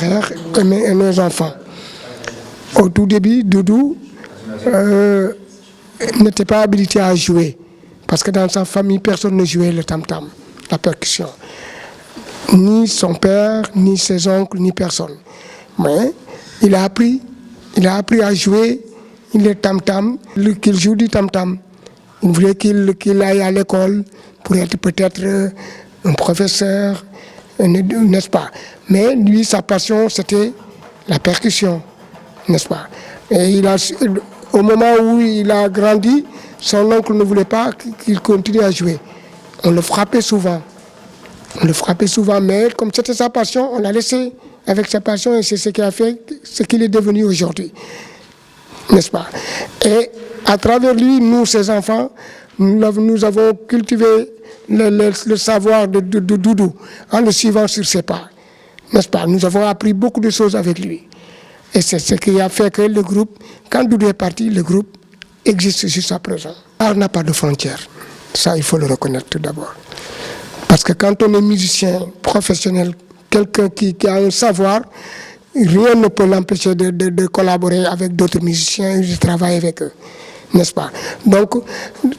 frères et nos enfants. Au tout début, Doudou n'était pas habilité à jouer, parce que dans sa famille, personne ne jouait le tam-tam, la percussion. Ni son père, ni ses oncles, ni personne. Mais il a appris à jouer le tam-tam, qu'il joue du tam-tam. Il voulait qu'il aille à l'école pour être peut-être un professeur, n'est-ce pas? Mais lui, sa passion, c'était la percussion, n'est-ce pas? Et au moment où il a grandi, son oncle ne voulait pas qu'il continue à jouer. On le frappait souvent. Mais comme c'était sa passion, on l'a laissé avec sa passion et c'est ce qui a fait ce qu'il est devenu aujourd'hui, n'est-ce pas? Et à travers lui, nous, ses enfants, nous avons cultivé le savoir de Doudou en le suivant sur ses pas, n'est-ce pas? Nous avons appris beaucoup de choses avec lui. Et c'est ce qui a fait que le groupe, quand Doudou est parti, le groupe existe jusqu'à présent. L'art n'a pas de frontières. Ça, il faut le reconnaître tout d'abord. Parce que quand on est musicien professionnel, quelqu'un qui a un savoir, rien ne peut l'empêcher de collaborer avec d'autres musiciens et de travailler avec eux, n'est-ce pas? Donc,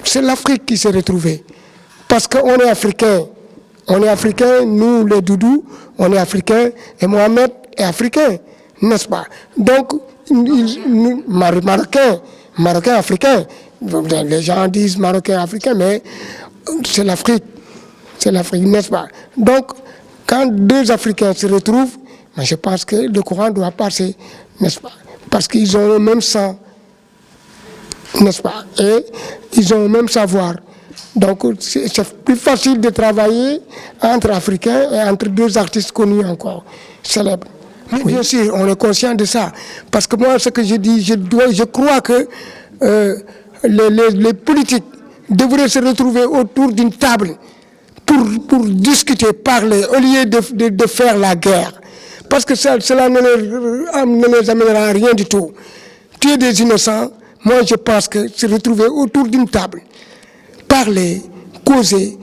c'est l'Afrique qui s'est retrouvée. Parce qu'on est africain. On est africain, nous, les Doudous, on est africains, et Mohamed est africain, n'est-ce pas? Donc, Marocains, africains. Les gens disent Marocains, africains, mais c'est l'Afrique. C'est l'Afrique, n'est-ce pas? Donc, quand deux Africains se retrouvent, je pense que le courant doit passer, n'est-ce pas? Parce qu'ils ont le même sang, n'est-ce pas? Et ils ont le même savoir. Donc, c'est plus facile de travailler entre Africains et entre deux artistes connus encore, célèbres. Oui. Bien sûr, on est conscient de ça. Parce que moi, ce que je dis, je crois que les politiques devraient se retrouver autour d'une table pour discuter, parler, au lieu de faire la guerre. Parce que cela ne les amènera à rien du tout. Tuer des innocents, moi je pense que se retrouver autour d'une table, parler, causer,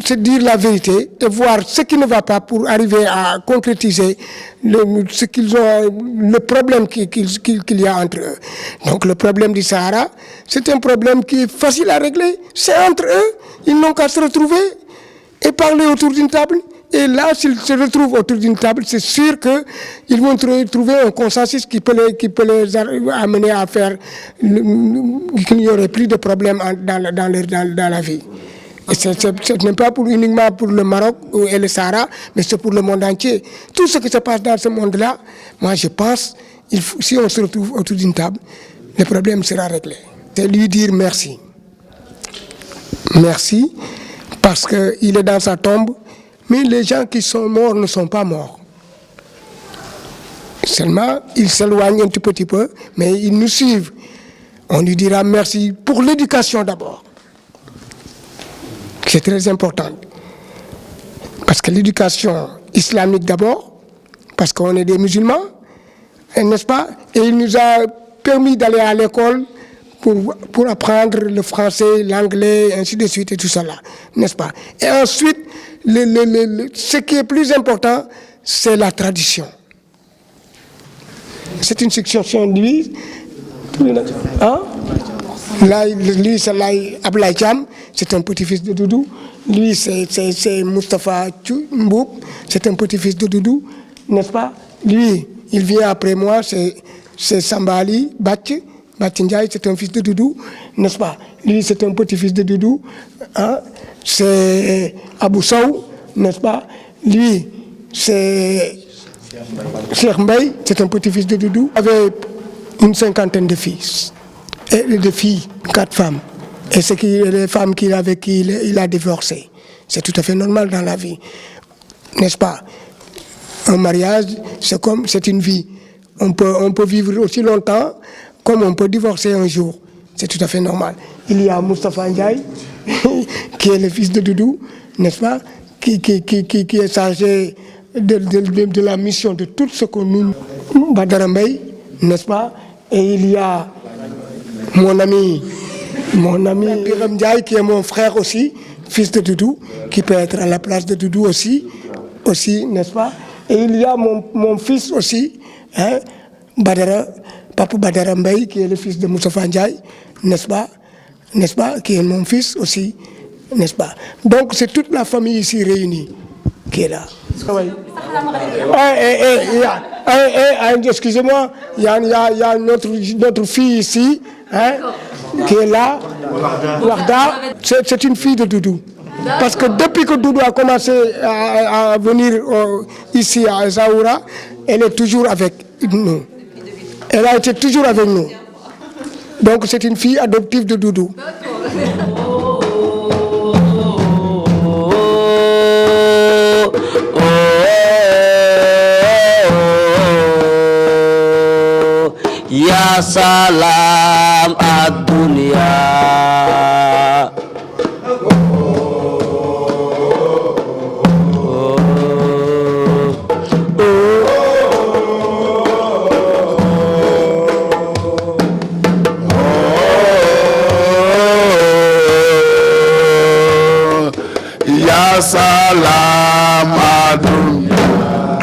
se dire la vérité et voir ce qui ne va pas pour arriver à concrétiser le problème qu'il y a entre eux. Donc le problème du Sahara, c'est un problème qui est facile à régler. C'est entre eux, ils n'ont qu'à se retrouver et parler autour d'une table. Et là, s'ils se retrouvent autour d'une table, c'est sûr qu'ils vont trouver un consensus qui peut les amener à faire qu'il n'y aurait plus de problèmes dans la vie. Et ce n'est pas uniquement pour le Maroc et le Sahara, mais c'est pour le monde entier. Tout ce qui se passe dans ce monde-là, moi je pense, si on se retrouve autour d'une table, le problème sera réglé. C'est lui dire merci. Merci, parce qu'il est dans sa tombe, mais les gens qui sont morts ne sont pas morts. Seulement, ils s'éloignent un tout petit peu, mais ils nous suivent. On lui dira merci pour l'éducation d'abord. C'est très important. Parce que l'éducation islamique d'abord, parce qu'on est des musulmans, n'est-ce pas? Et il nous a permis d'aller à l'école pour apprendre le français, l'anglais, ainsi de suite et tout ça là, n'est-ce pas? Et ensuite, ce qui est plus important, c'est la tradition. C'est une succession de lui. Hein? Là, lui, c'est Ablaye Thiam, c'est un petit-fils de Doudou. Lui, c'est Moustapha Mboub, c'est un petit-fils de Doudou, n'est-ce pas? Lui, il vient après moi, c'est Sambali Batchi Ndiaye, c'est un fils de Doudou, n'est-ce pas? Lui, c'est un petit-fils de Doudou. Hein? C'est Abou Sow, n'est-ce pas? Lui, c'est Cheikh Mbaye, c'est un petit-fils de Doudou. Il avait une cinquantaine de fils. Et de filles, 4 femmes. Et c'est les femmes avec qui il a divorcé. C'est tout à fait normal dans la vie. N'est-ce pas? Un mariage, c'est une vie. On peut vivre aussi longtemps comme on peut divorcer un jour. C'est tout à fait normal. Il y a Moustapha Ndiaye, qui est le fils de Doudou, n'est-ce pas? Qui est chargé de la mission de tout ce que nous... Badara Mbaye, n'est-ce pas? Et il y a mon ami Biram Ndiaye, qui est mon frère aussi, fils de Doudou, qui peut être à la place de Doudou aussi, n'est-ce pas? Et il y a mon fils aussi, hein, Badara, Papa Badara Mbaye, qui est le fils de Moustapha Ndiaye, n'est-ce pas, qui est mon fils aussi, n'est-ce pas. Donc c'est toute la famille ici réunie qui est là. Excusez-moi, il y a notre fille ici, hein, qui est là, Warda. C'est une fille de Doudou. Parce que depuis que Doudou a commencé à venir ici à Zaoura, elle est toujours avec nous. Elle a été toujours avec nous. Donc c'est une fille adoptive de Doudou. Ya salam ad-dunya. Ya salam ad-dunya.